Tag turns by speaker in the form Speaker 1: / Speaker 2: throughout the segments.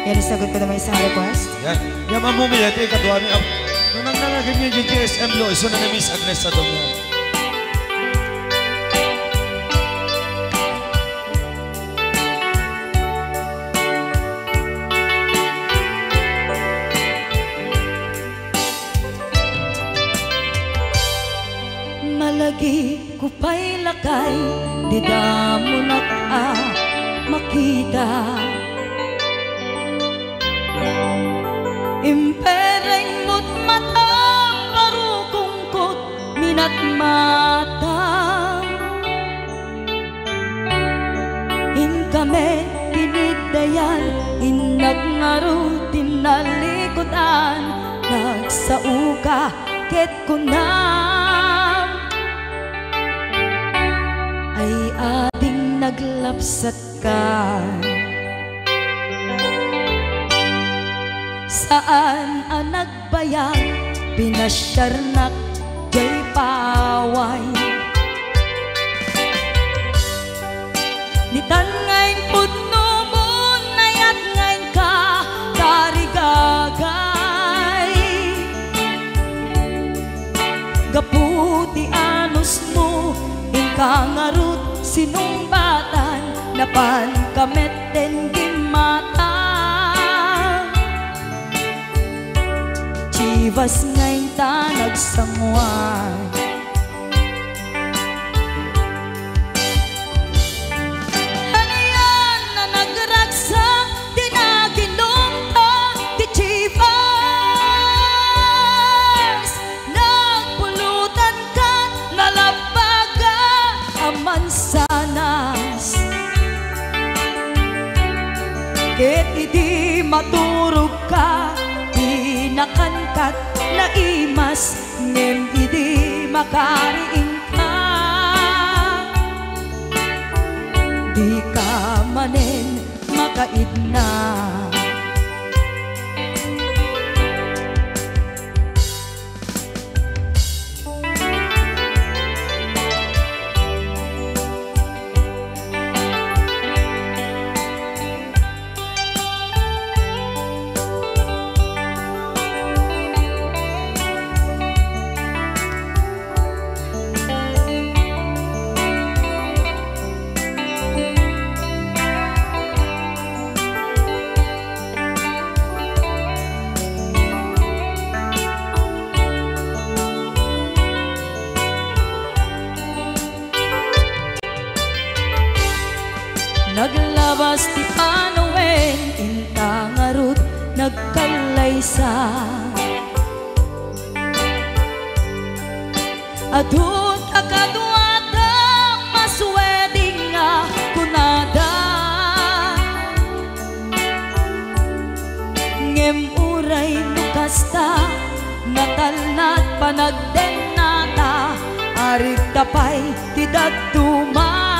Speaker 1: Yan, sagot ko naman isang request.
Speaker 2: Yan. Yan mamumili. Ito yung kadwa niya. Nung nangnangagin niya yung GSM Lo, iso na Miss Agnes sa doon.
Speaker 3: Malagi ko pa'y lakay, di da mo na makita. Impereng mo't mata, parukungkot minat mata. In kami tinidayan, inag ngaro tinalikodan, nagsauka ket kunam. Ay ating naglapsat ka. Saan ang nagbayag, pinasyarnak jay paway. Nitan ngayon pudno mo, nayat ngayon ka, tarigagay. Gaputi anus mo, kangarut sinumbatan, napan kamet den gimata. Chivas ngayon ta nagsangwan. Ano yan na nagragsak, di naginom ta, di Chivas. Nagpulutan ka, nalabaga mansanas. Ket idi maturog ka, inakankat na imas, ngem idi makariing ka. Di ka manen makaidna. Naglabas ti Panoen, intangarut nagkalaysa. Adut akadwada masweding nga kunada. Ngem uray nukasta, natalnat panagdenata, arit tapay tidagduma.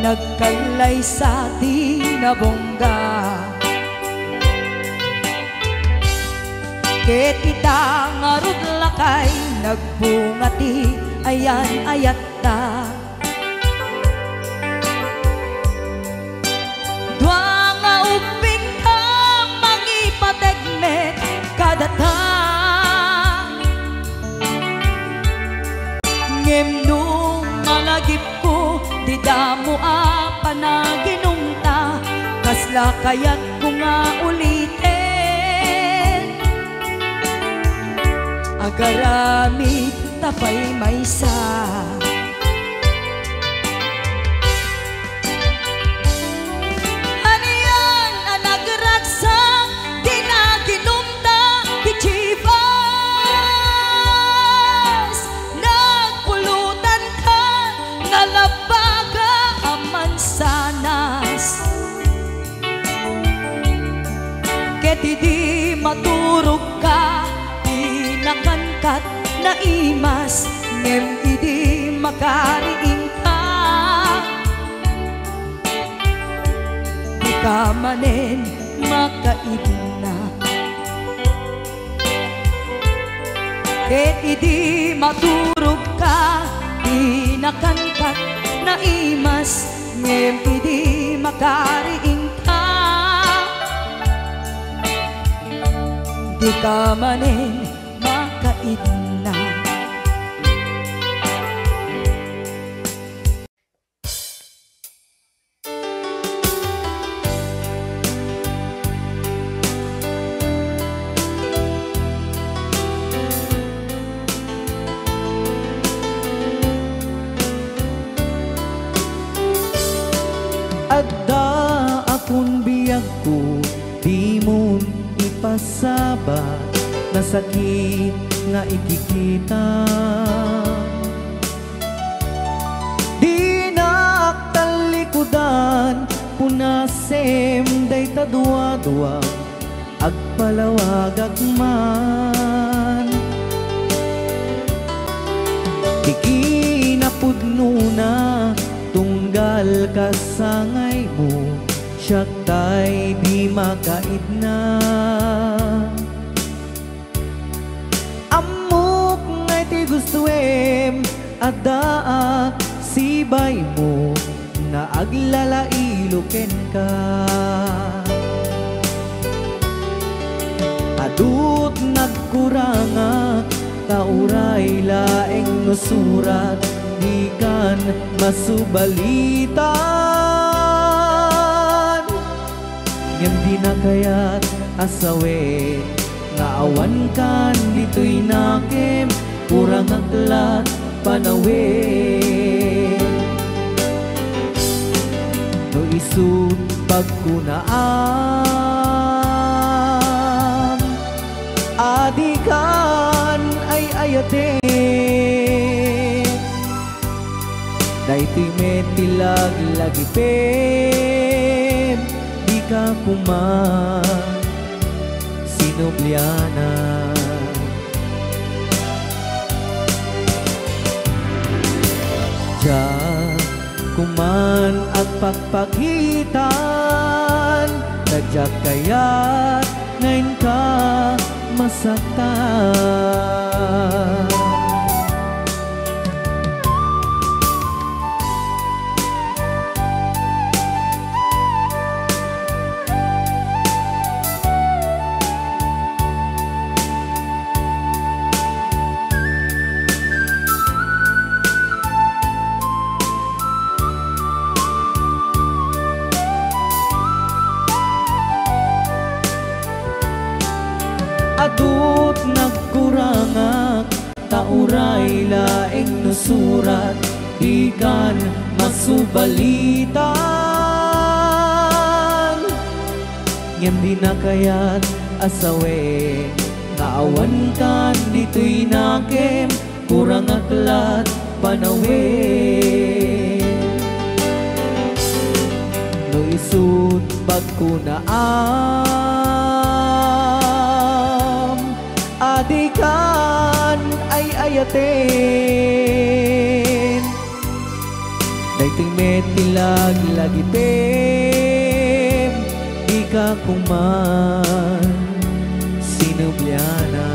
Speaker 3: Nagkalay sa tinabongga. Ket ita ngarud lakay, nagbungati ayan ayatta. Dua nga uping ka, mangipategmet kadata. Ngem nung malagip ko, di damo panaginumta, kasla kaya't ko nga ulitin. Agaramit tapay maysa. Ano yan ang nagragsak, di naginumta, di Chivas. Nagpulutan ka, nalabaga mansanas. Ket idi maturog ka, inakankat na imas, ngem idi makariing ka. Di ka manen makaibna. Ket idi maturog ka, inakankat na imas, ngem idi makariing ka, di ka manin makaidna.
Speaker 1: Adda akong biyag ko, di mo ipasabat na sakit nga ikikita. Di naktalikudan, punasem day tadwa-dwa, agpalawag agman. Ikinapudno na tunggal kasangay mo, siyak tay di makaidna. Amok ngay ti gustuem, adaa sibay mo, nga aglalailuken ka. Adut nagkuranga, tauray laeng nusurat, di kan masubalitan. Ngem di na kaya't asawe, nga awan kan dito'y nakem, kurang aglat panawe. No isut pagkunaam, adikan ay ayate. Daytoy metilag lagipem, di ka kuman sinubliana. Diyan kuman ang pagpakitan, nadyak kaya't ngayon ka masaktan. Adut nagkurangak, tauray laeng nusurat, di kan masubalitan. Ngem di na kaya't asawe, nga awan kan dito'y nakem, kurang aklat panawe. No isut pagkunaam, adikan ay ayaten. Daytoy metilag lagipem, di ka kuman sinubliana.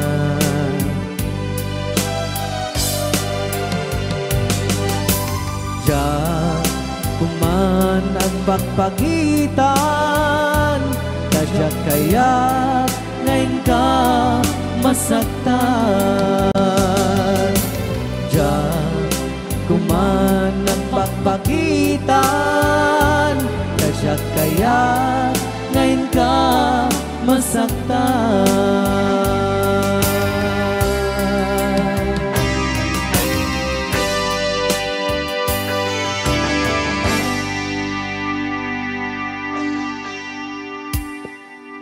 Speaker 1: Diyan kuman ang pagpagitan, kadyak kaya ngayon ka masaktan. Diyan kuman ang pagpagitan, kadyak kaya ngayon ka masaktan.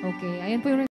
Speaker 4: Okay, ayan po yung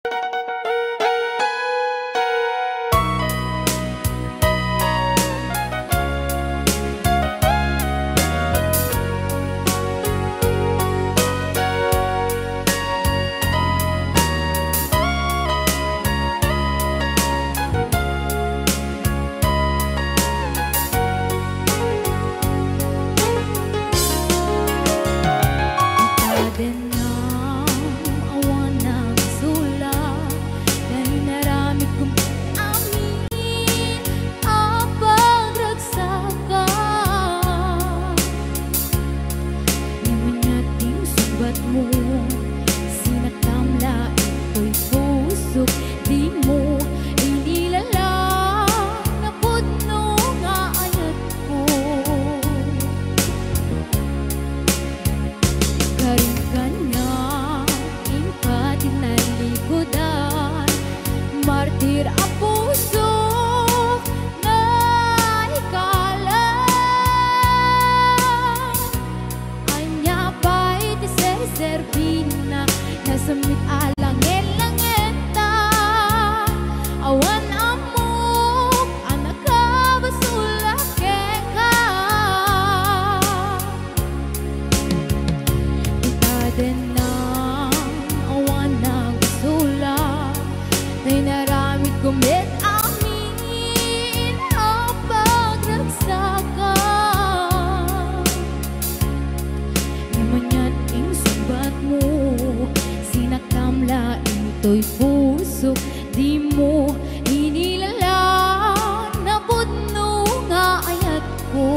Speaker 3: ito'y puso, di mo inilalang na pudno nga ayat ko.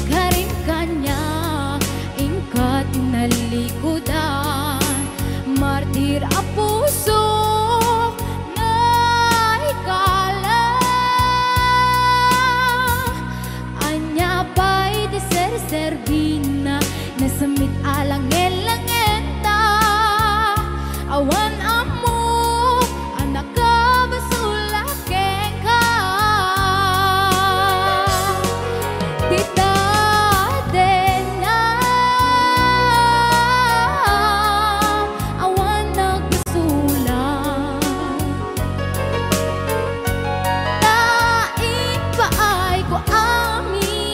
Speaker 3: Karim kanya ingkat nalikodan, martir a puso na ikala. Anya pa'y deser-servina nasamit alang elangenta, awan amo anak ka basulakeng ka. Tita dena awan nagbasulan, tain paay ko amin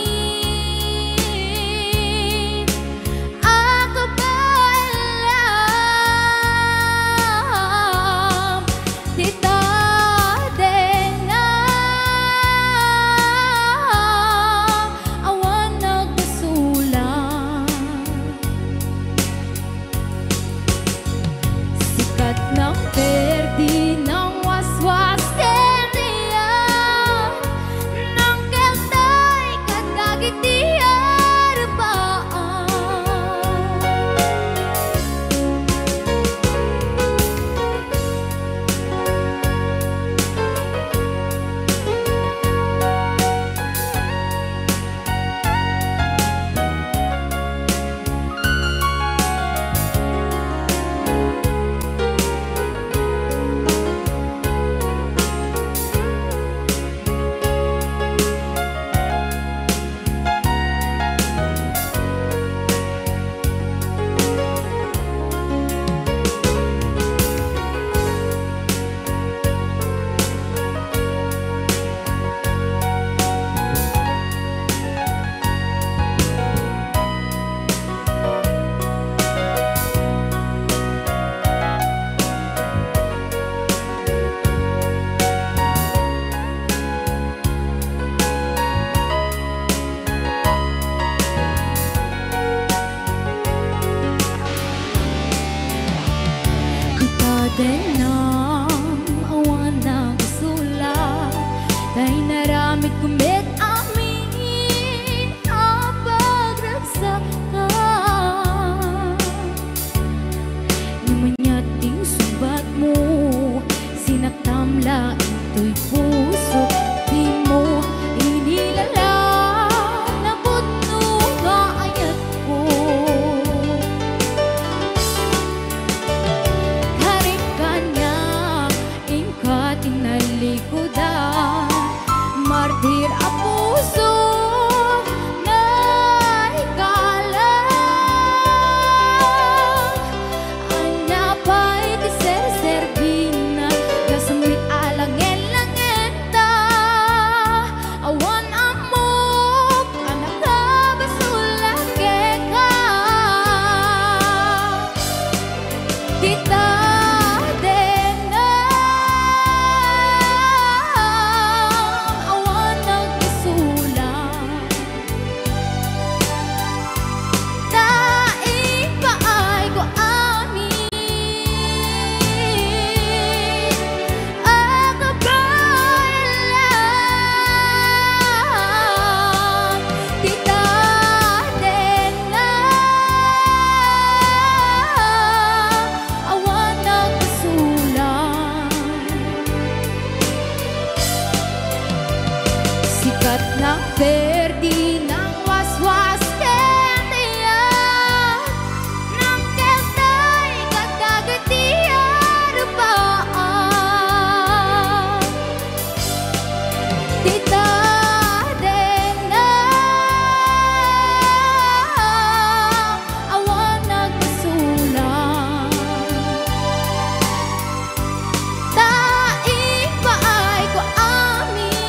Speaker 3: denang awan ng sula, dahil naramit kumit amin ang pagragsakan. Namanyating subat mo, sinaktamla ito'y puso, di mo inilalang na pudno nga ayat ko. Tinalikodan, martir a puso na ikalang. Anya pa'y deser-servina nasamit alang elangenta, awan amok anak ka basulakeng ka. Tita sikat ng perdi ng waswas kentiya, ng keltay kadagatiya rupaan. Tita dena awan nagbasulan, tain paay ko amin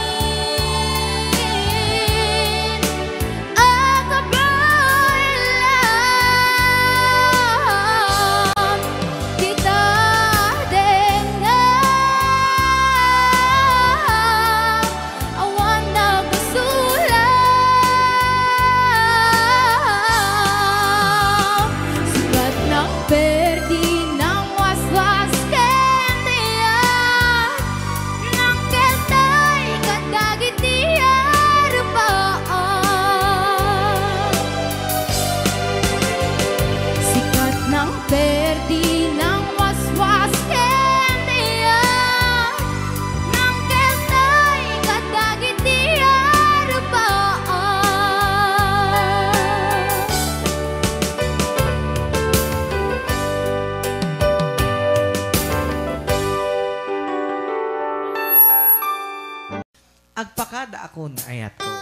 Speaker 1: kada akon ayat ko.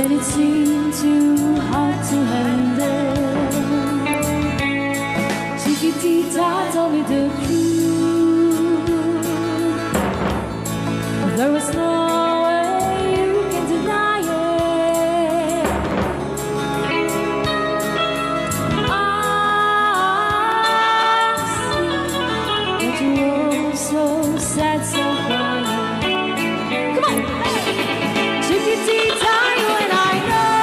Speaker 4: and it seemed too hard to handle. Chiquitita told me the truth. There was no way you can deny it. I see that you were so sad, so crying. Come on, Chiquitita, you and I know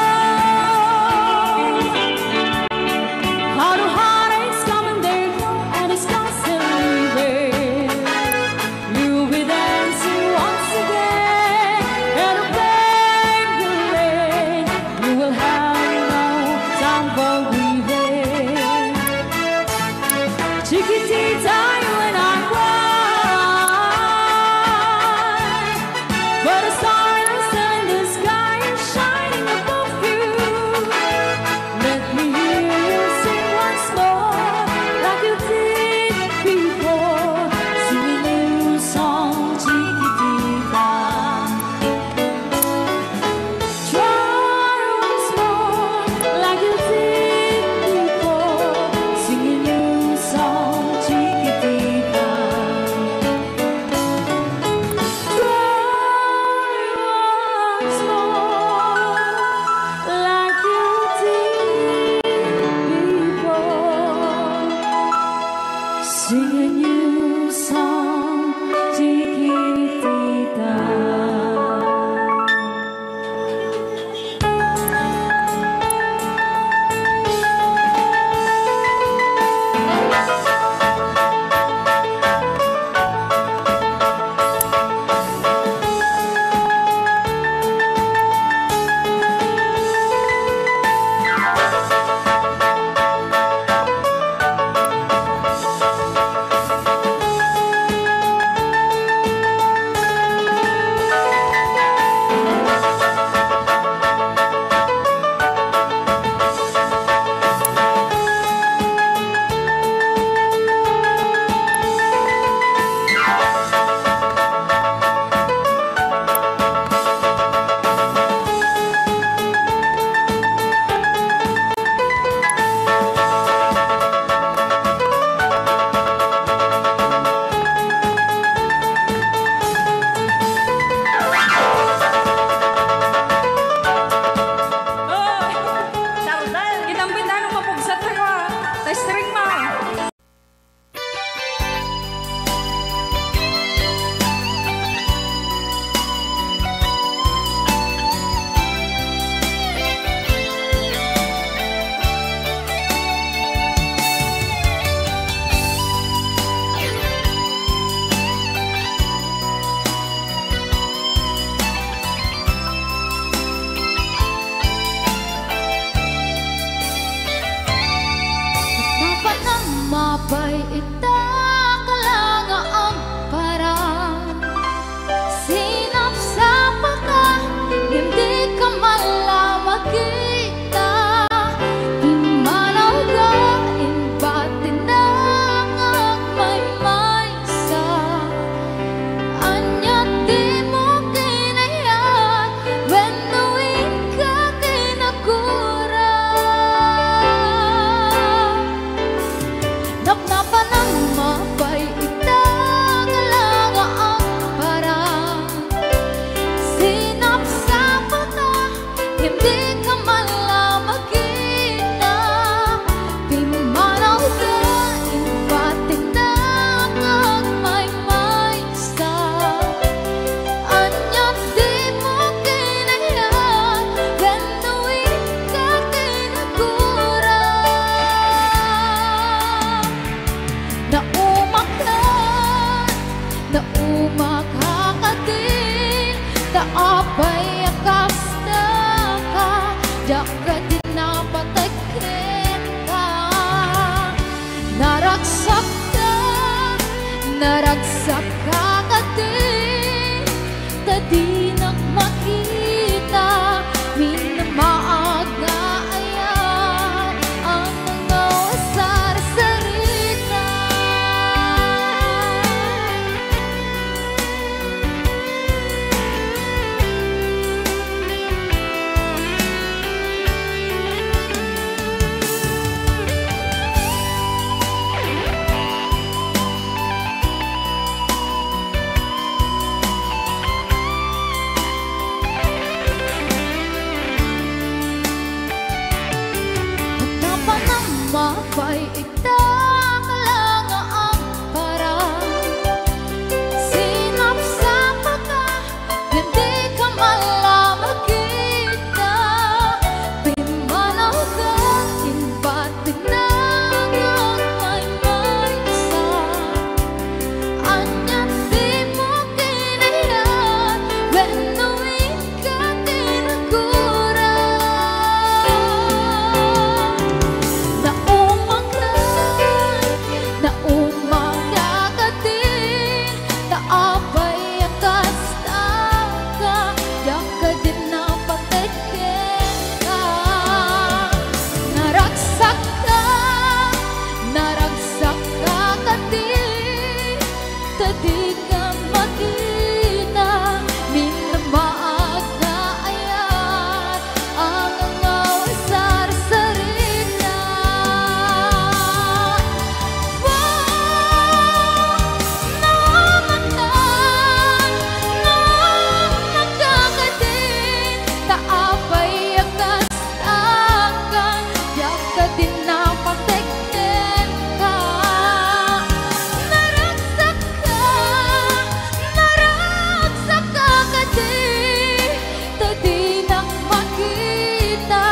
Speaker 3: kita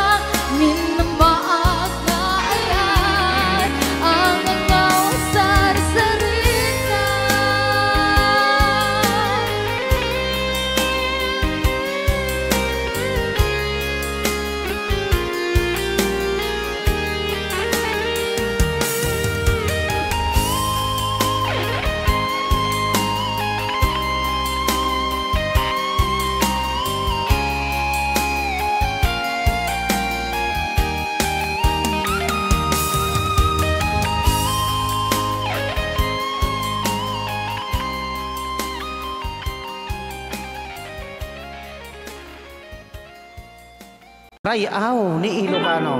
Speaker 3: minamaag na ayan ang mga usar-sarita.
Speaker 5: Rayaw ni Ilocano.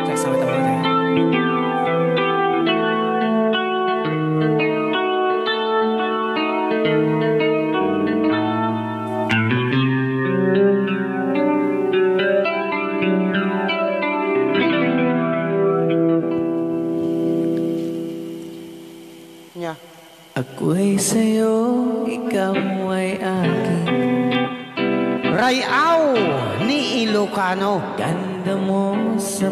Speaker 5: Sasabi tayo tayo. Yeah.
Speaker 1: Ako'y sa'yo, ikaw ay akin.
Speaker 5: Rayaw ni Ilocano.
Speaker 1: Ganda mo sa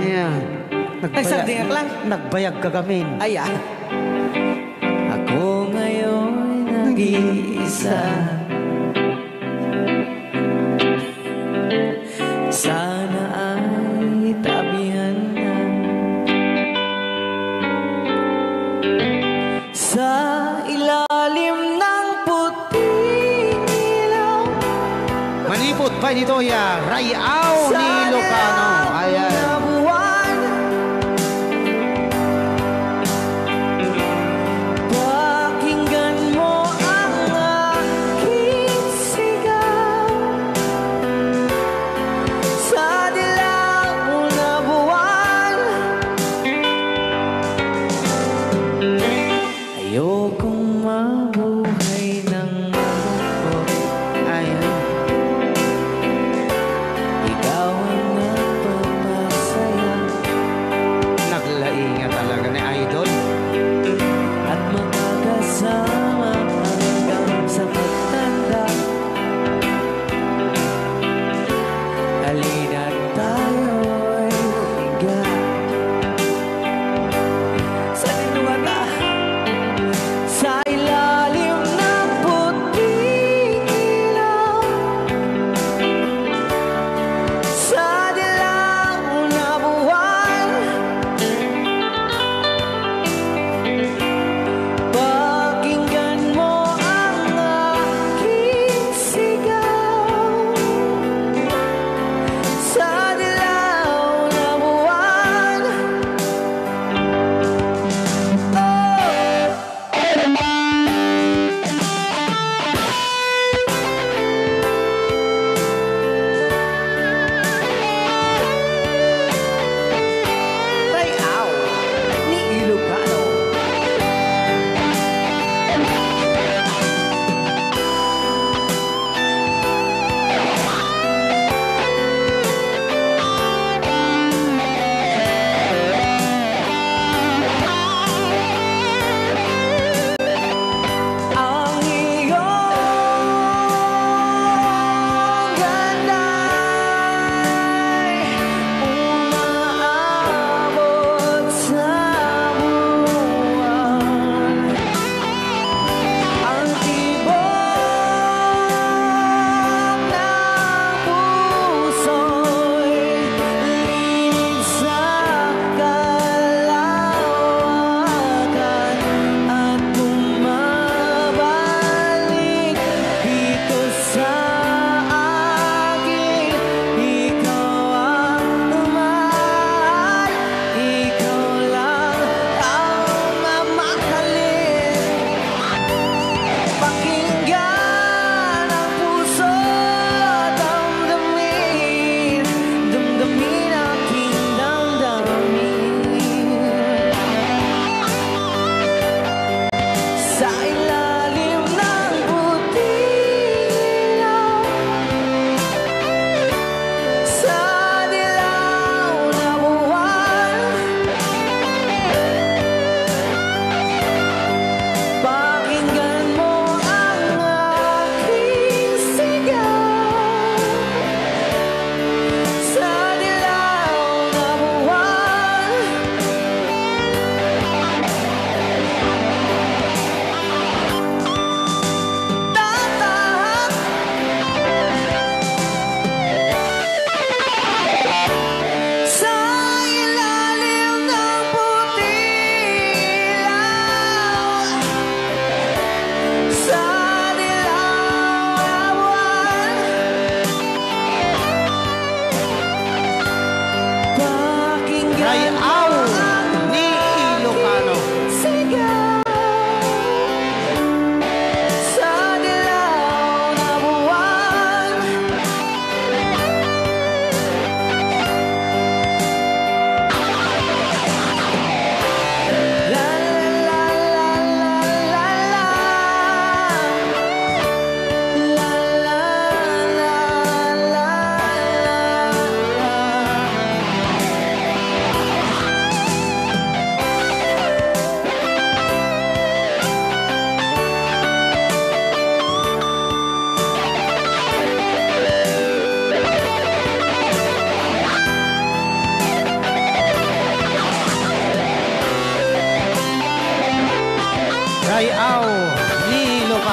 Speaker 5: Yan.
Speaker 1: Nagsabihan lang.
Speaker 5: Nagbayag ka gamin.
Speaker 1: Ay, ako ngayon nag-iisa. Sana ay tabihan na sa ilalim ng puting ilaw.
Speaker 5: Manipot pa nito ya. Rayaw ni Ilocano. Ayan.
Speaker 1: Pakinggan mo ang aking sigaw sa dilaw na buwan. Ayokong mabuhay ng malungkot.
Speaker 5: Ayan.
Speaker 1: Ikaw ang nagpapasaya
Speaker 5: Naglainga talaga ni Idol.
Speaker 1: at magkakasama hanggang sa pagtanda. Halina't tayo'y higa sa dinuwata sa ilalim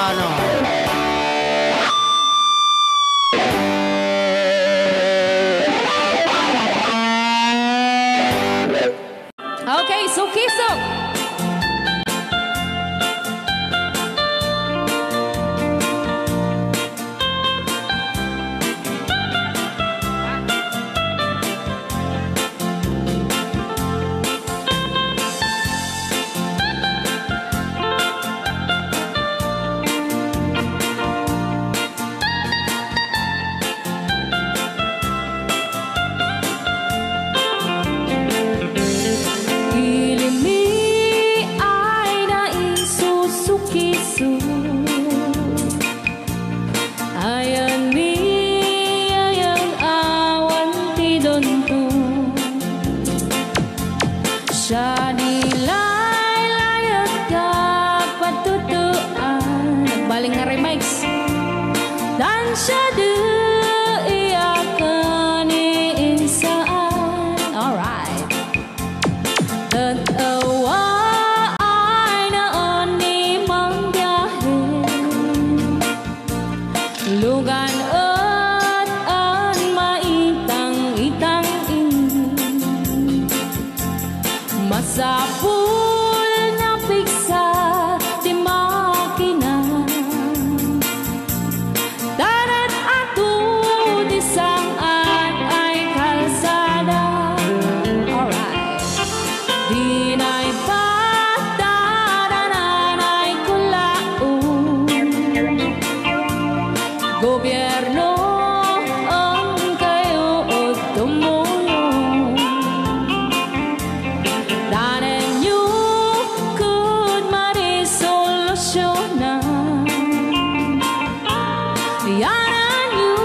Speaker 5: Ilocano.
Speaker 4: Okay, Sukisok. Siya nilay-layat ka patutuan. Nagbaling nga remix. Dan siya iyakan insaan. Alright. Tatawa ay naon ni mang biyahe. Lugan at an maitang-itang masapul na piksa di makina. Darat ato di saan ay kalsada. Alright. Di na'y patadanan ay kulaon. Gobyerno ang kayo o tumulong. Danan nyo could marisolusyonan. Yanan nyo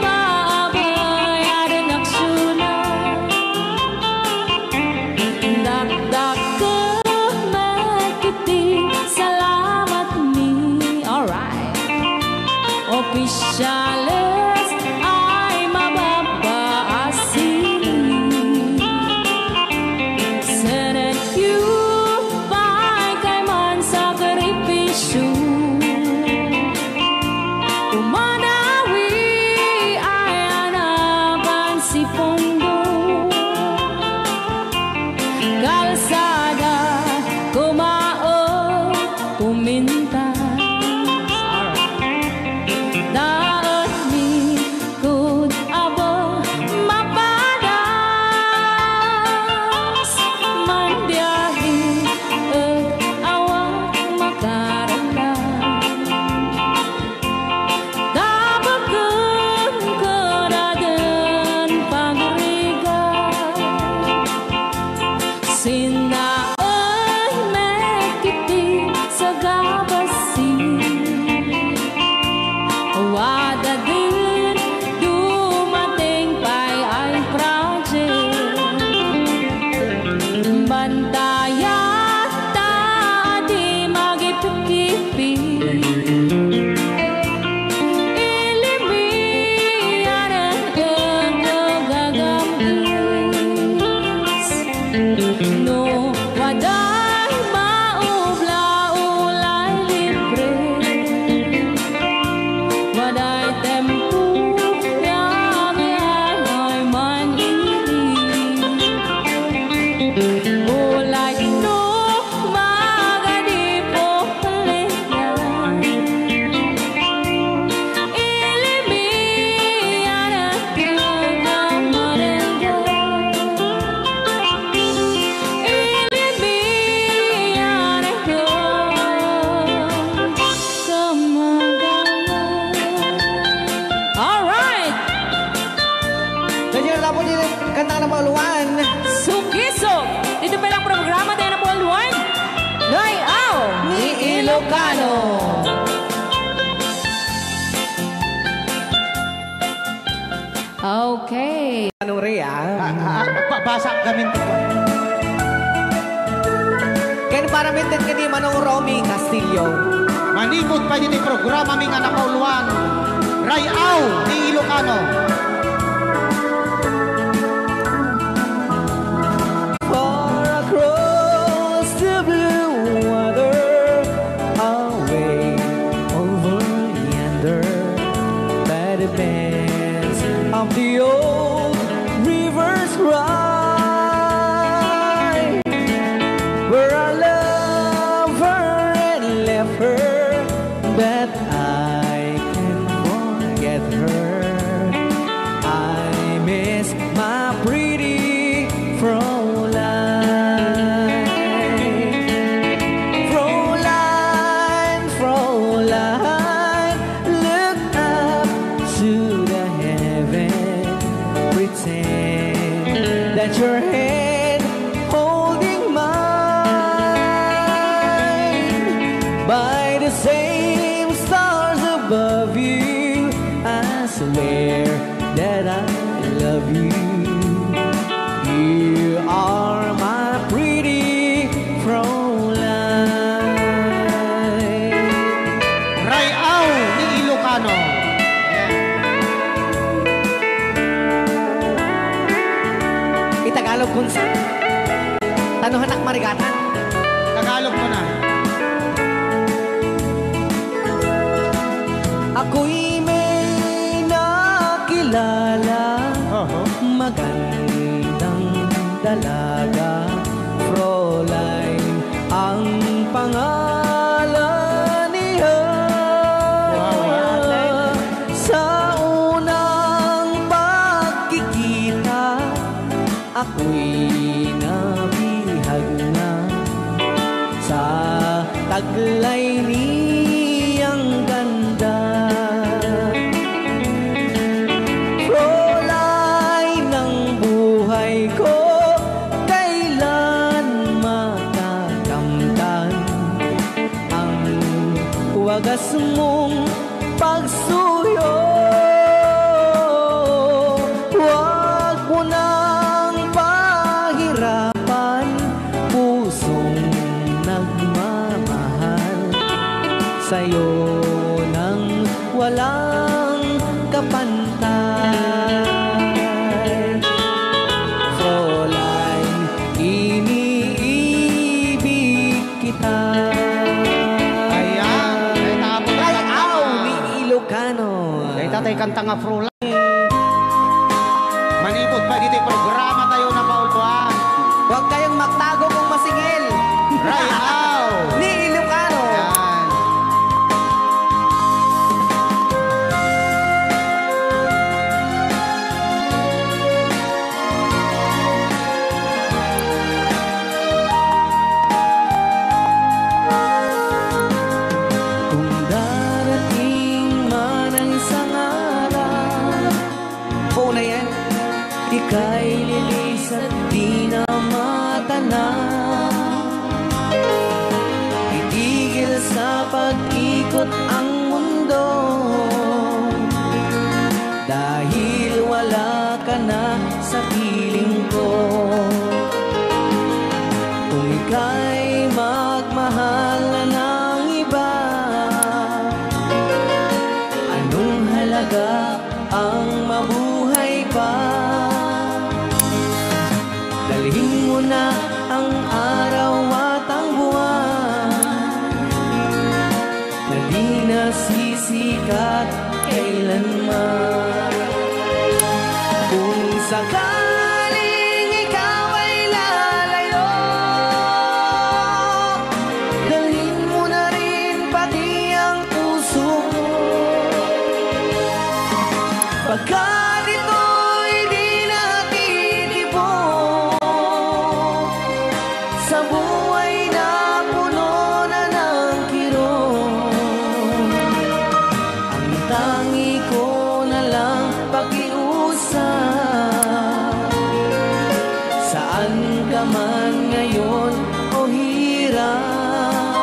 Speaker 4: paabayaran aksyonan. Dagdag ka magkiti, salamat mi. Alright. Opisyales ay mababaasin. Senate you kay man sakripisyo. Umanawi ay anaban si Pondo. Kalsada kumao puminta. Daan mi kud abo mapadas man biyahe ug awang makaratan. Dabagan karadan pagrigan. Sinaon mekiti sa gabasin. Wada din dumating pa'y ay project. Bantayat ta di magipikipi. Ilimiyan ang gagamis. No, waday maubla-ulay libre. Waday tempo yang ay manili. Ulay no magadipo leyan. Ilimiyan ang gagamarenda. Ilimiyan ang gagamarenda. Alright!
Speaker 5: Ganyan na po din kanta ng pauluan.
Speaker 4: Sukisok! Dito pa lang programa tayo na buwan-buwan. Layaw ni Ilocano. Okay.
Speaker 5: Anong Rhea? Basa kami ito. Kaya para mintin ka di Manong Romy Castillo. Manipot pa dito yung programa ming anak pauluan. Rayaw ni Ilocano.
Speaker 1: Far across the blue water, away that I can forget her. I miss my pretty Fräulein. Fräulein, Fräulein, look up to the heaven, pretend that your hand holding mine. By the same stars above you, I swear that I love you. You are my pretty Fräulein.
Speaker 5: Rayaw ni Ilocano.
Speaker 1: Itagalog kunsa. Tanuhanak marigatan.
Speaker 5: Tagalog mo na.
Speaker 1: Ako'y may nakilala, magandang dalaga, Fräulein ang pangalan niya. Sa unang pagkikita, ako'y nabihag na sa taglay niyang ganda. Fräulein ng buhay ko, kailan matakamtan ang wagas mong pagsuyo. Huwag mo nang pahirapan pusong nagmamahal sa'yo nang walang kapantay. Fräulein, iniibig kita.
Speaker 5: Ayan. Ay, tapos na
Speaker 1: Rayaw ni Ilocano.
Speaker 5: Ay, tatay kanta nga Fräulein. Manipot pa dito yung programa tayo na pauluan.
Speaker 1: Huwag kayong magtago kung masingil.
Speaker 5: Rayaw.
Speaker 1: Ni Ilocano.
Speaker 5: Ayan.
Speaker 1: Kung darating man ang isang araw, una yan, ika'y lilis at di na matanaw. Itigil sa pag-ikot ang mundo, dahil wala ka na sa piling ko. Kung ika'y magmahal na ng iba, anong halaga ang mabuhay pa? Dalhin mo na ang araw at ang buwan na di nasisikat kailanman. Kung sakaling ikaw ay lalayo, dalhin mo na rin pati ang puso ko. Pagkat ito'y di natitibok sa buhay na puno na ng kirot, ang tangi ko na lang pakiusap. Saan ka man ngayon o hirap,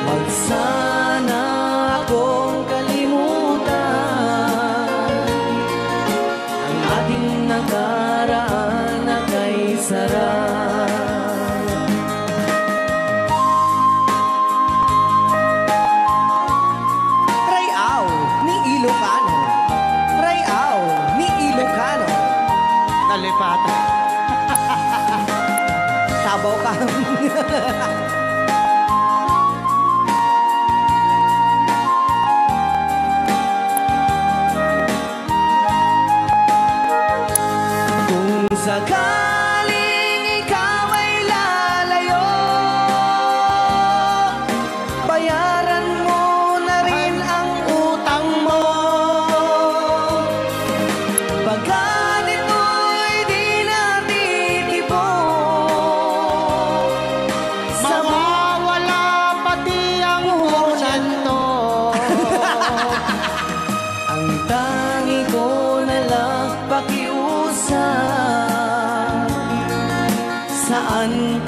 Speaker 1: wag sana akong kalimutan ang ating nakaraan na kay sarap. Rayaw ni Ilocano. Rayaw ni Ilocano.
Speaker 5: Nalipatan.
Speaker 1: Tabaw ka. Kung sakaling ikaw ay lalayo, bayaran mo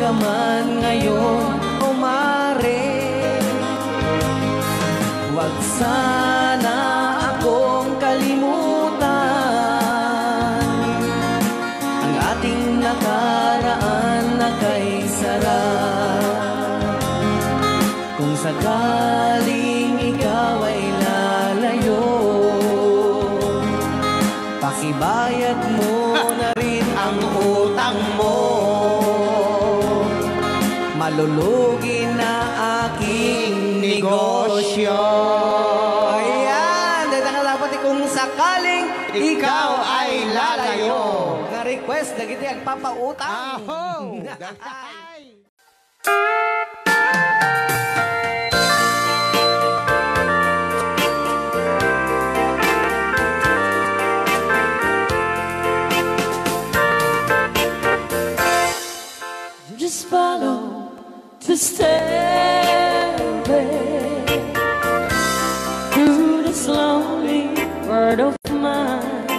Speaker 1: ka man ngayon o mare, huwag sana akong kalimutan ang ating nakaraan na kay sarap. Kung sakaling ikaw ay lalayo, pakibayad mo na rin ang utang mo. Malulugi na aking negosyo. Ayan, dahil nakalapat kung sakaling ikaw ay lalayo. Nga-request na kita ang papautang.
Speaker 4: Just follow the stairway through this lonely world of mine.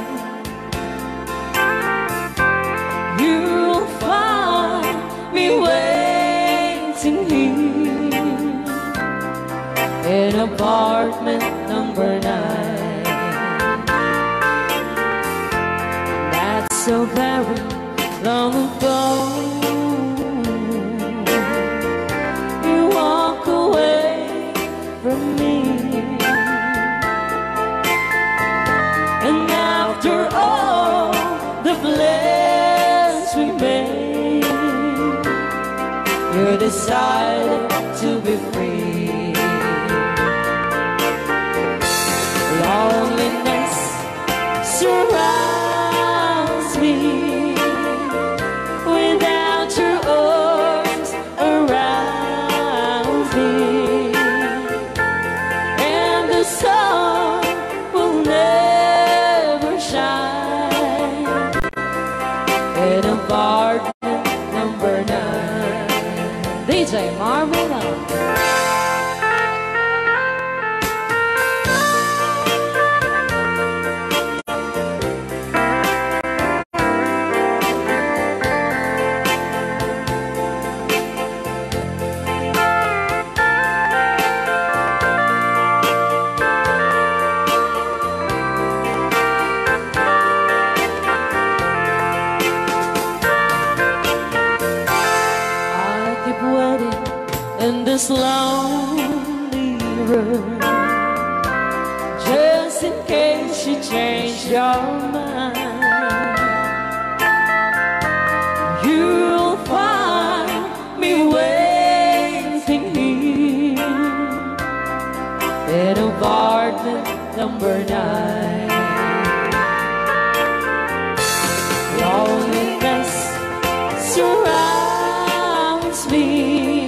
Speaker 4: You'll find me waiting here in apartment number 9. That's so very long ago. And after all the plans we made, you decided to be free. Loneliness surrounds me without your arms around me. The sun will never shine in apartment number 9. DJ Marvin. In this lonely room, just in case you change your mind, you'll find me waiting here in apartment number 9. Loneliness surrounds me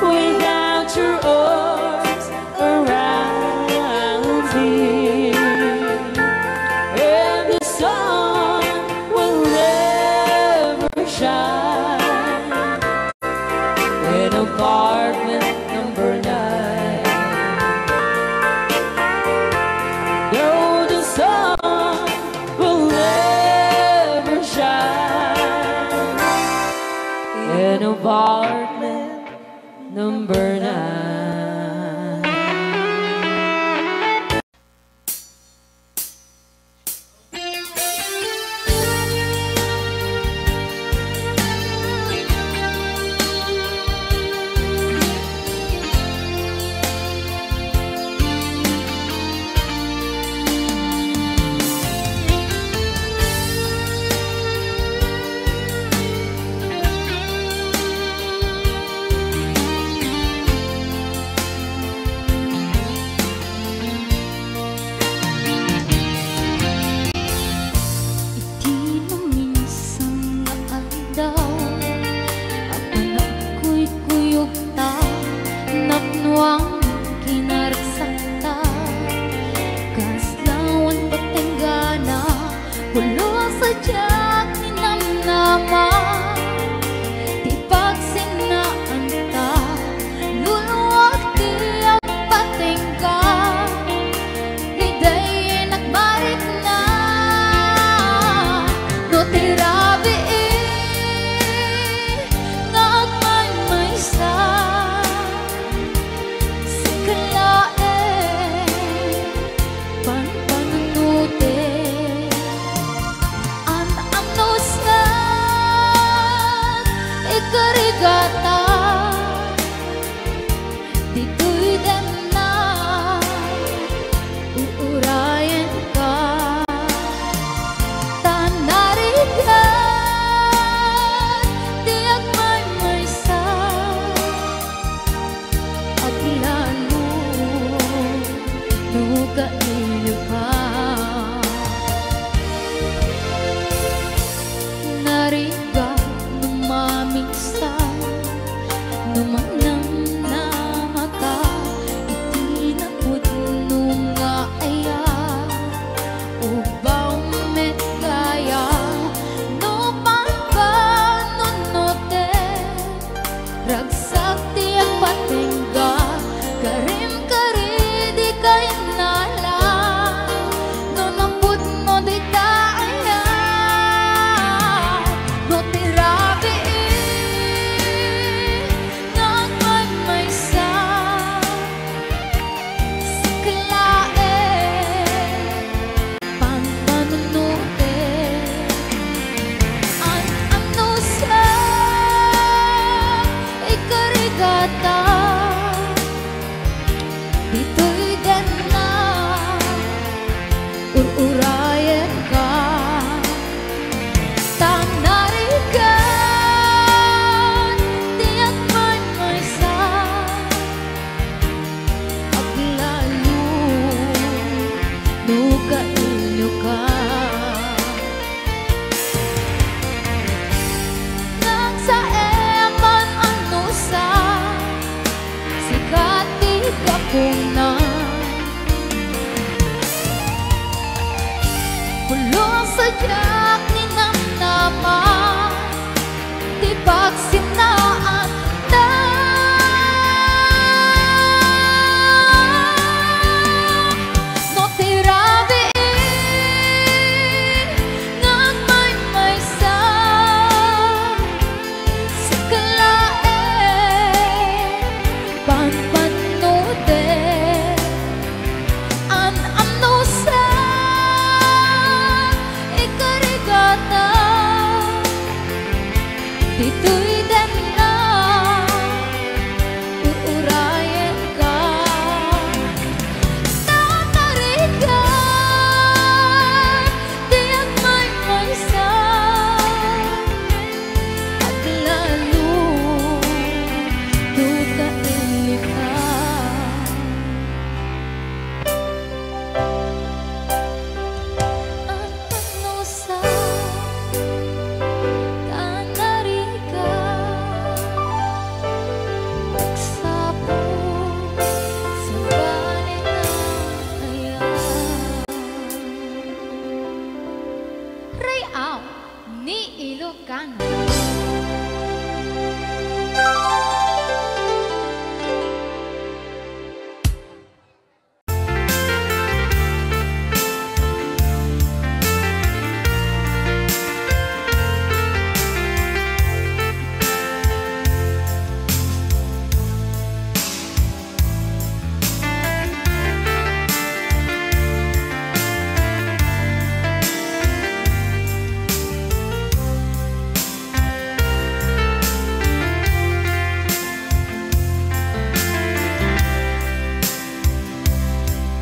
Speaker 4: without your arms around me, and the sun will never shine in apartment number 9. No, the sun will never shine in apartment number 9.
Speaker 3: magkakuna Pulo sa yak ni namnaman Di pagsinaan na No tirabi Ngang may sa Sikalae Panpanude An amno sa Ikarigata Dito'y den na Uurayin ka Nakarigan Di ang may sa At lalo Duta ilika Ang ano sa Tanarika Pagsapo Sa banin na ayan Rayaw ni Ilocano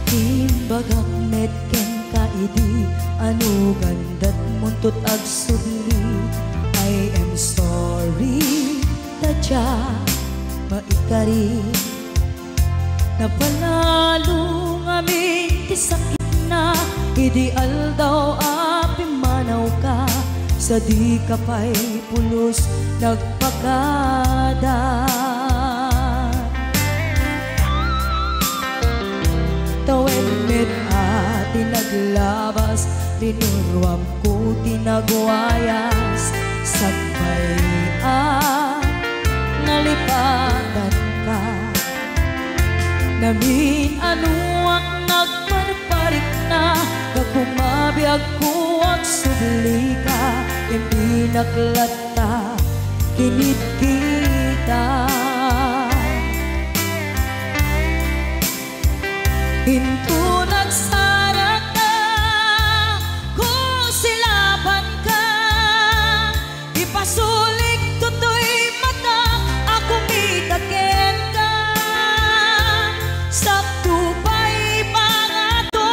Speaker 3: Timbagak metken kaidi Anu gandat muntut ag sudli I am sorry Tadya maikari Napanalo ngamin ti sakit na Ideal daw api manaw ka Sa di ka pa'y pulos nagpagada Tawin mit at tinaglabas Tinuruam ko tinagwayas Sagbay at nalipatan ka Namin ano ang nagparparik na Kakumabiyag ko at subli ka Hindi naklata kinit kita Hinto nagsara ka Kung silaban ka Ipasulik tutoy mata Ako mitakin ka Sa tupay pangato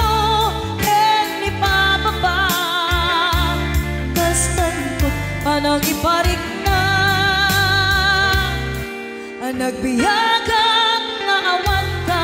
Speaker 3: Ken ipababa Kastantot panang iparik na Ang nagbiyagang na awan ka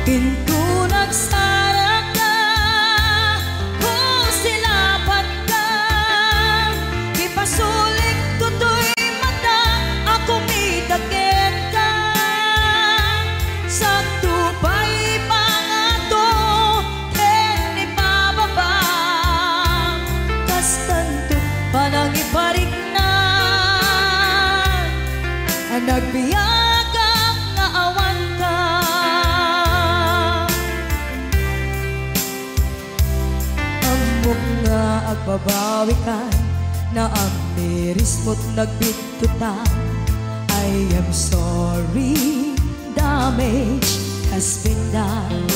Speaker 3: Pinto nagsara ka Kung silaban ka Ipasulik tutoy mata Ako midakit ka Sa tupay pangato Ken ipababa Kastanto panang iparik na Ang nagbiyagang na awan ka nga agbabawi ka na ang miris mo't nagbitutan I am sorry, damage has been done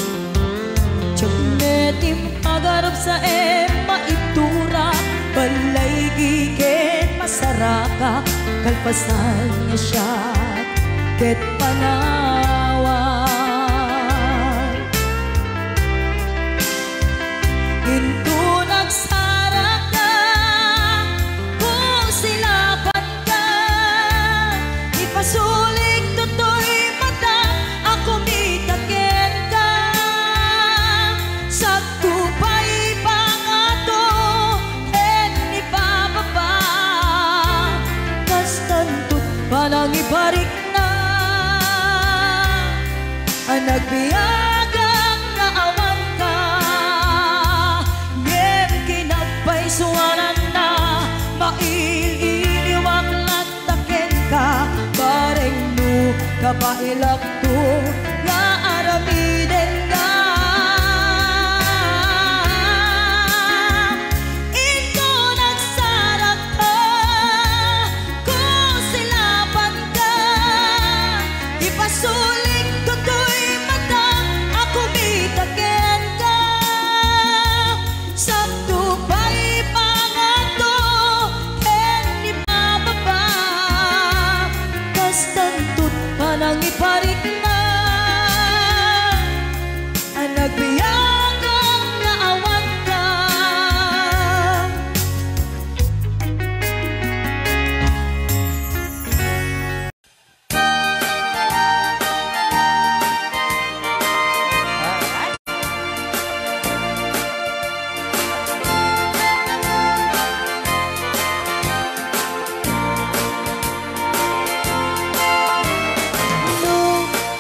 Speaker 3: Tiyok netim agarap sa ma'itura balay ka, kalpasan niya siya ket panawan. Into nagsarap na kung silapan ka, ipasulig tutoy mata ako mitaken ka. Sa tupay pangato en ipababa, kastantut panang ibarik na ang nagbiyagang naawan ka. Ngem kinagpaisuanan na maililiwag lataken ka, bareng no kapailak to nga aramiden ka. Ito nagsarap ka kung silapan ka, ipasulig tutoy mata ako mitaken ka. Sa tupay pangato en ipababa, kastantut panang iparik na ang nagbiyagang naawan ka.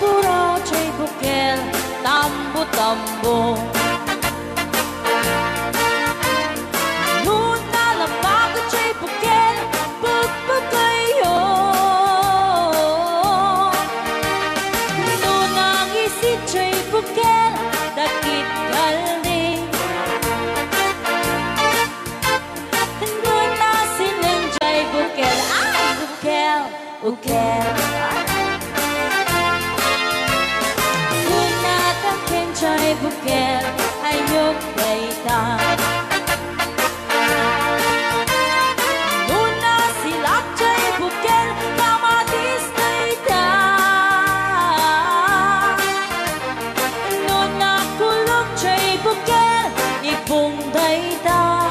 Speaker 4: Puro chay bukel, tambo-tambo. Noon nalabago chay bukel, pagpagayo. Noon nangisit chay bukel, dakit galing. Noon nasineng chay bukel, ay bukel, bukel. Chay bukel ayok dayta, nuna silak chay bukel kamatis dayta, nuna kulog chay bukel ipong dayta,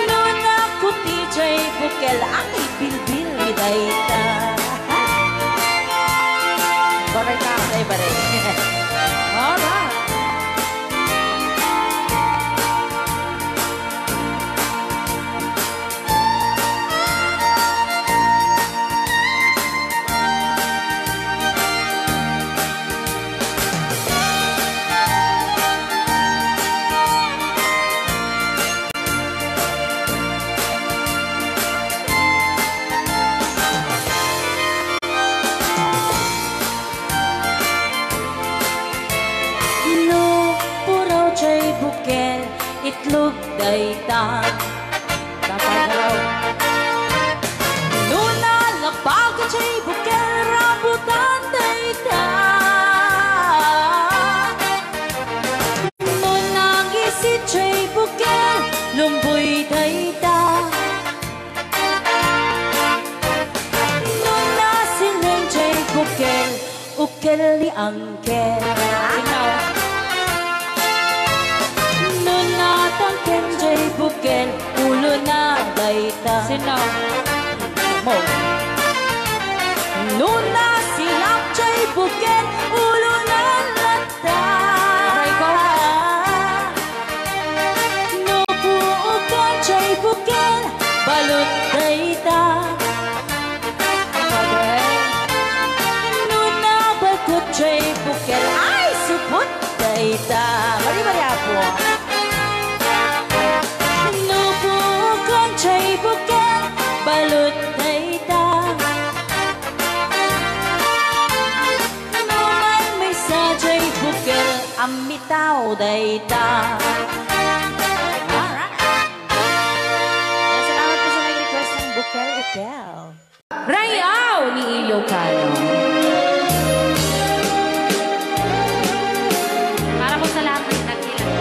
Speaker 4: nuna kuti chay bukel ang ibilbil dayta. Baray na, baray. Alright. Bukel itlog dayta, kapagaw. Nuna lapag chay bukel rambutan dayta, nuna gisit chay bukel lumboy dayta, nuna sineng chay bukel ukel ni angkel. Tangken jay bukel ulo na dayta. Sino? Mo. Nuna silak jay bukel ulo na lata. Nubuukan jay bukel balut dayta. Nuna bakut jay bukel ay supot dayta. Mari-mari apo. Chay bukel balut dayta, numay may sa chay bukel amitaw dayta. Alright. Salamat po sa nag-request ng bukel-ukel. Rayaw ni Ilocano. Para po sa lahat ng nakilang.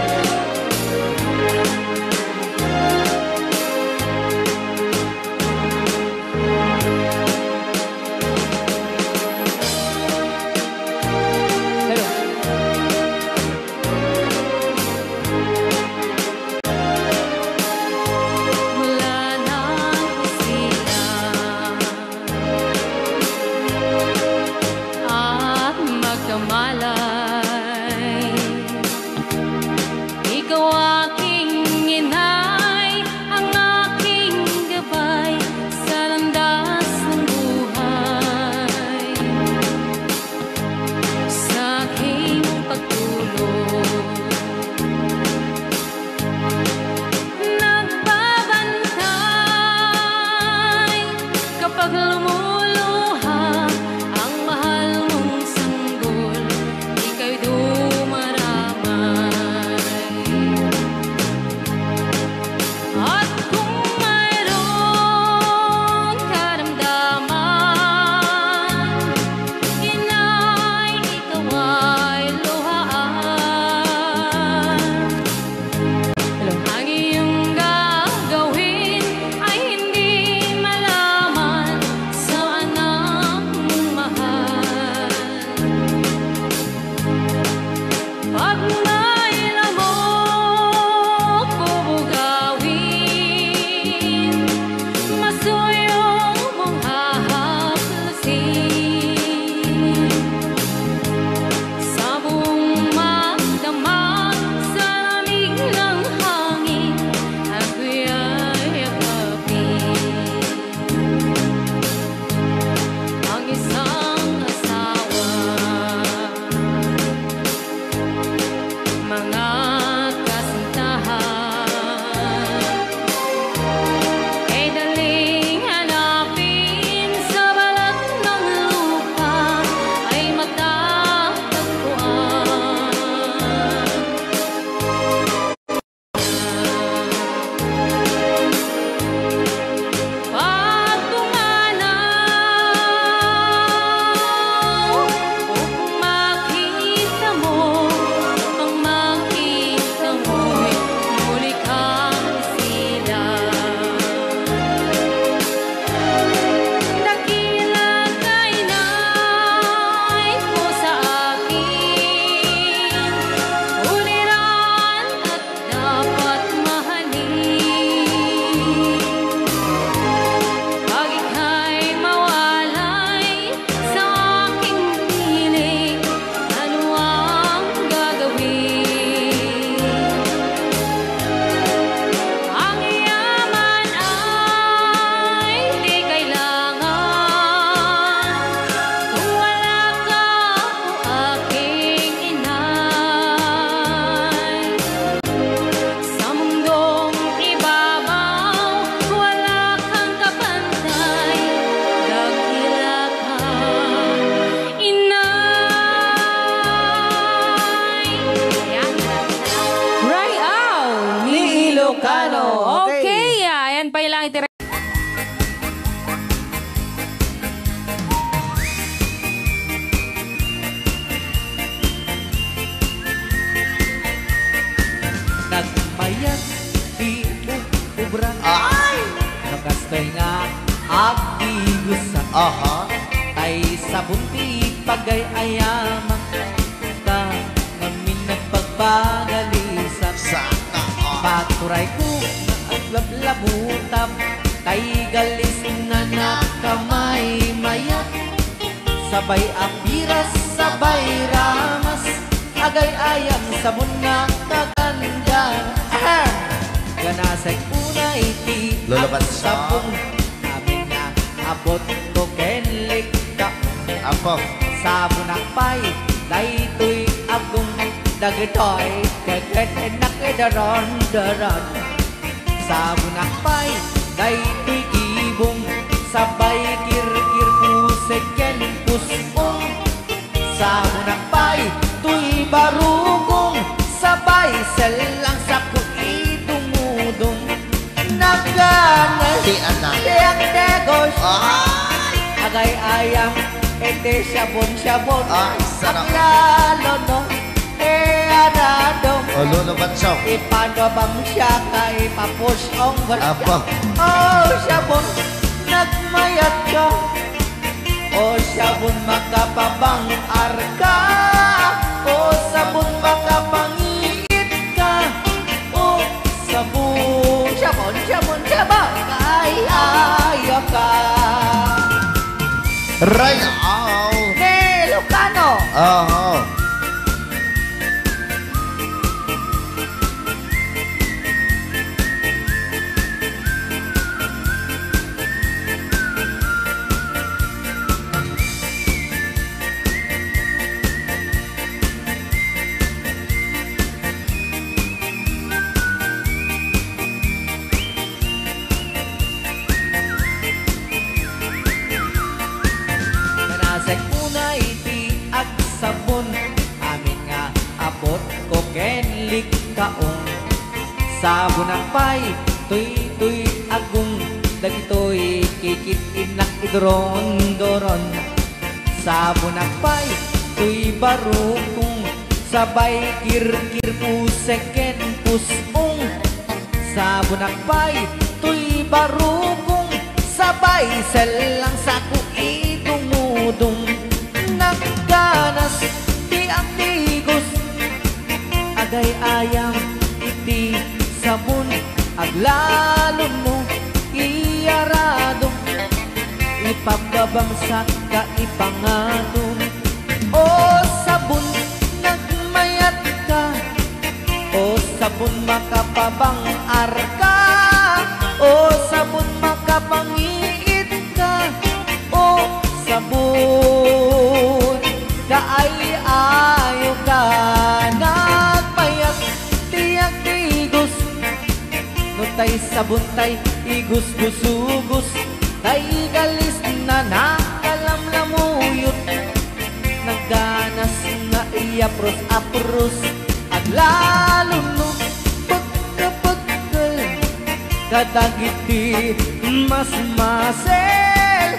Speaker 1: Ilocano.
Speaker 4: Okay, ayan pa ilang itira.
Speaker 1: Nagmayat di ubran ay nagastoy nga agigusa ay sabon ti pagay ayama ka ngamin nagpagpagalisa paturay ko aglablabutab kay galis na nakamay mayat sabay apiras sabay ramas agay ayam sabon na kaganda ganasay unay ti
Speaker 6: Lulaban
Speaker 1: sabong amin na abot ko kenlik ka
Speaker 6: Apo.
Speaker 1: sabon akpay daytoy agong dagitoy kaget nakadaron daron sabon akpay daytoy ibong sabay kirkir pusek ken pusong sabon akpay tuy barugong sabay selang sa kuidumudong nagganal
Speaker 6: Di anak.
Speaker 1: tiyak negos agay ayam ete sabon-sabon
Speaker 6: Ay, sarap.
Speaker 1: lalo no anadong
Speaker 6: Lulaban song.
Speaker 1: ipano bang siya kay papusyong
Speaker 6: Apo.
Speaker 1: oh sabon nagmayat ka oh sabon makapabang arka oh sabon makapangiit ka oh sabon sabon kay ayo ka
Speaker 6: Right out.
Speaker 1: Ilocano Kanasay unay ti agsabon amin nga abot ko kenlik kaong sabon akpay tuy agong dagitoy kikit inak idron-doron sabon akpay tuy barukong sabay kirkir pusek ken pusong sabon akpay tuy barukong sabay selang saku idumudong nagganas ti aktigos agay ayam iti sabon aglalo mo iyaradong ipababangsak ka ipangatong o sabon nagmayat ka o sabon makapabang arka o sabon makapangiit ka o sabon kaay-ayo ka nagmayat tiyak tigos no tay sabon tay igus-gusugos tay galis na nakalamlamuyot nagganas nga iapros-apros at lalo no pagkapagkal kadagiti mas masel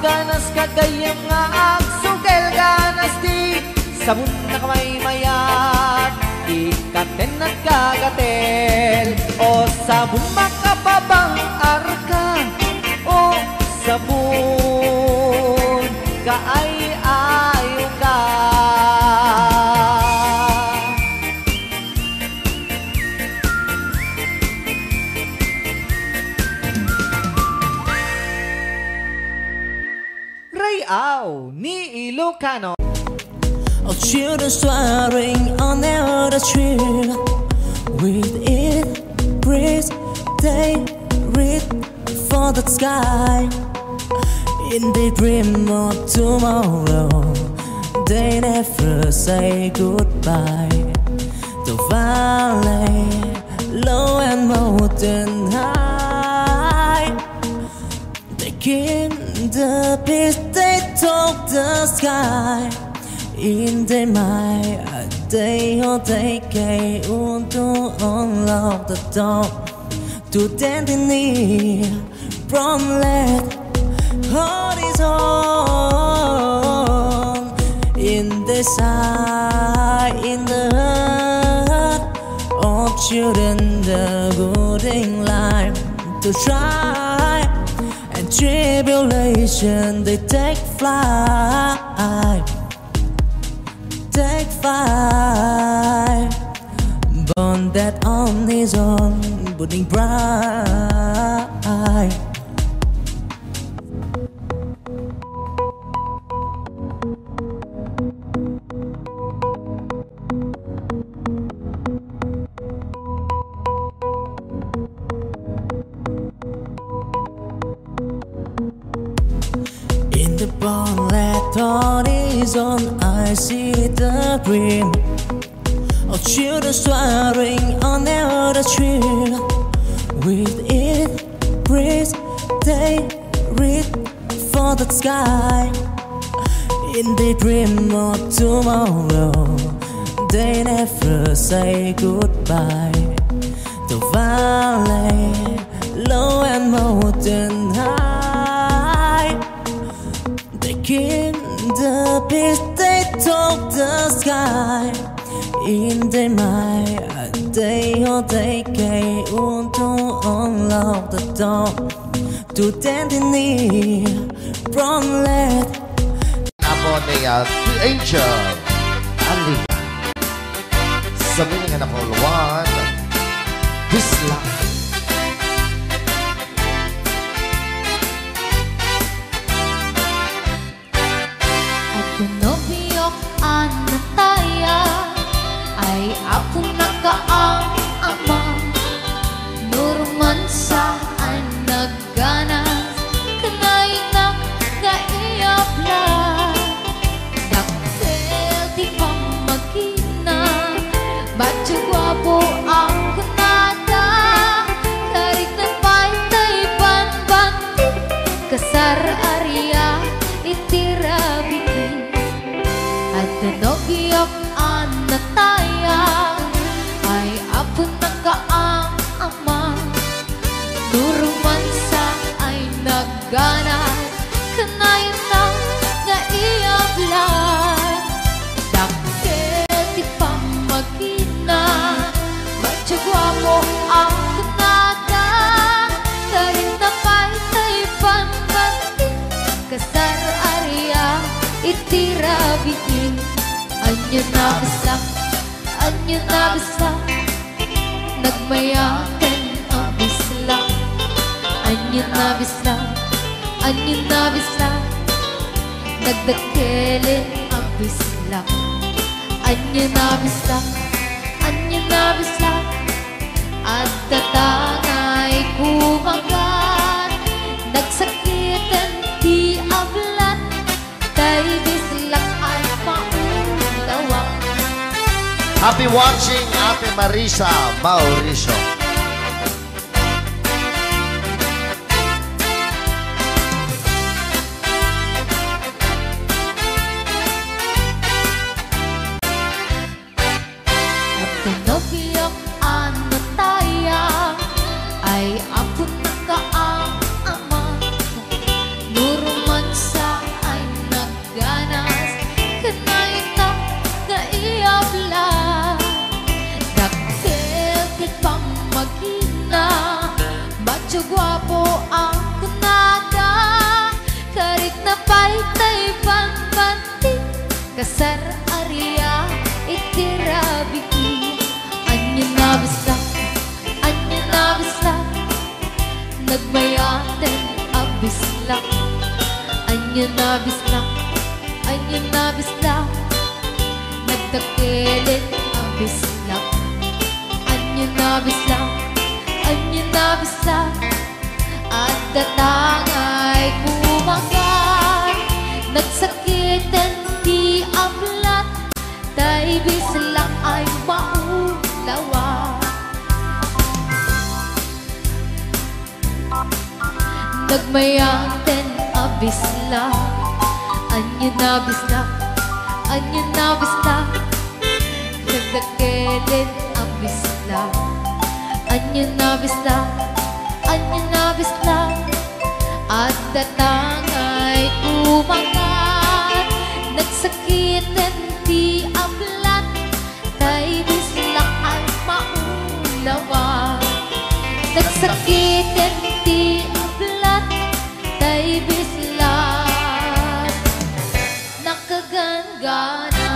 Speaker 1: ganas kagayam nga agsugel ganas di sabon na kamay mayat ikaten at kagatel o sabon makapabang arka o sabon kaay-ayo ka Rayaw ni Ilocano.
Speaker 3: Of children swearing on their tree. With it, breeze, they read for the sky. In the dream of tomorrow, they never say goodbye. The valley, low and mountain high. They came the peace, they took the sky. In the mind, day or day kay unto unlock the door to destiny from let horizon in the side in the heart of children the good in life to try and tribulation they take flight. Take five, born that on his own, burning bright. In the bonnet horizon, I see the dream of children soaring on the tree. With it, breeze, they reach for the sky. In the dream of tomorrow, they never say goodbye. The valley, low and mountain high, they keep the peace, they talk the sky. In the night, day or day came to unlock the door to destiny from let.
Speaker 6: Ako ni Angel Ali sa miling na Pauluan This Life.
Speaker 7: At pinobiyok ang nataya ay ako nakaang ama. Nurman saan nagganas kanay na kaiyapla. Daktel di pamagina baca guwapo ang kunada. Karik na pantay panbanti kasar area itirabiti. At pinobiyok ang nataya ay ako nakaang ama. Nurman sa ay nagganas kanayon ng naiyablan. Daktil di pamagina baca guwapo ang kunada. Karin na pantay panbanti kasar area itirabiti. Anyo na bisa nagmayakan ang bisla. Anyo na bisa nagdakelin ang bisla. Anyo na bisa at tatangay kumagat. Nagsakitan di ablan kay bislak ay paundawa.
Speaker 6: Happy watching, Ate Marisa Mauricio.
Speaker 7: At pinobiyok ang nataya ay ako nakaang ama. Nurman sa ay nagganas kanay na naiyabla. Daktil di pamagina baca guwapo ang kunada. Karik na paytay pambanti kasar area itirabiki. Anyo na bisa nagmayaten ang bisla. Anyo na bisa nagdakelin ang bisla. Anyo na bisa at datangay kumagat. Nagsakitan di ablat tay bisla ay maulawa. Nagmayaten ang bisla. Anyo na bisa the kelen abisla Anyo na bisla At datangay umangat Nagsakiten ti ablat Tay bisla ay maulawa Nagsakiten ti ablat Tay bisla Nakaganggana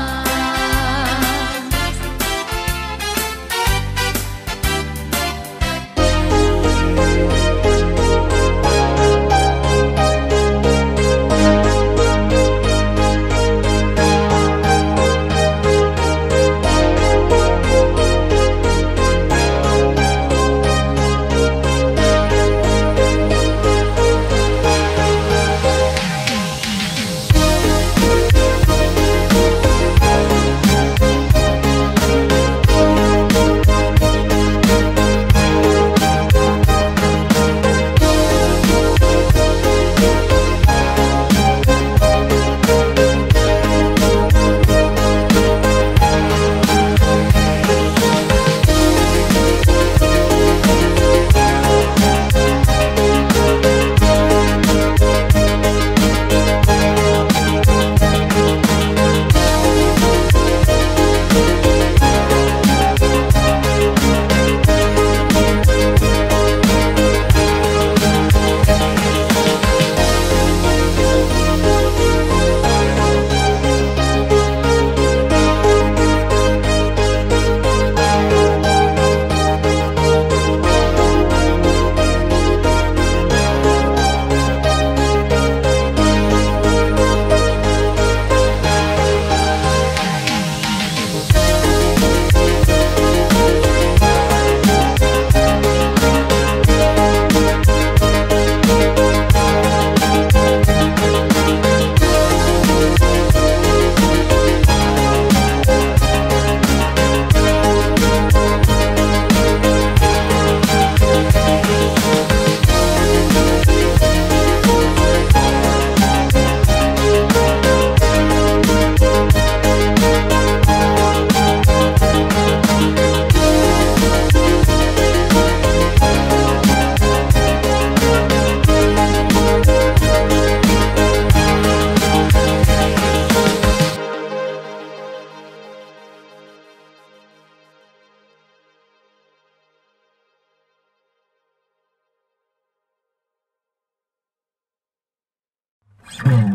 Speaker 8: Hmm.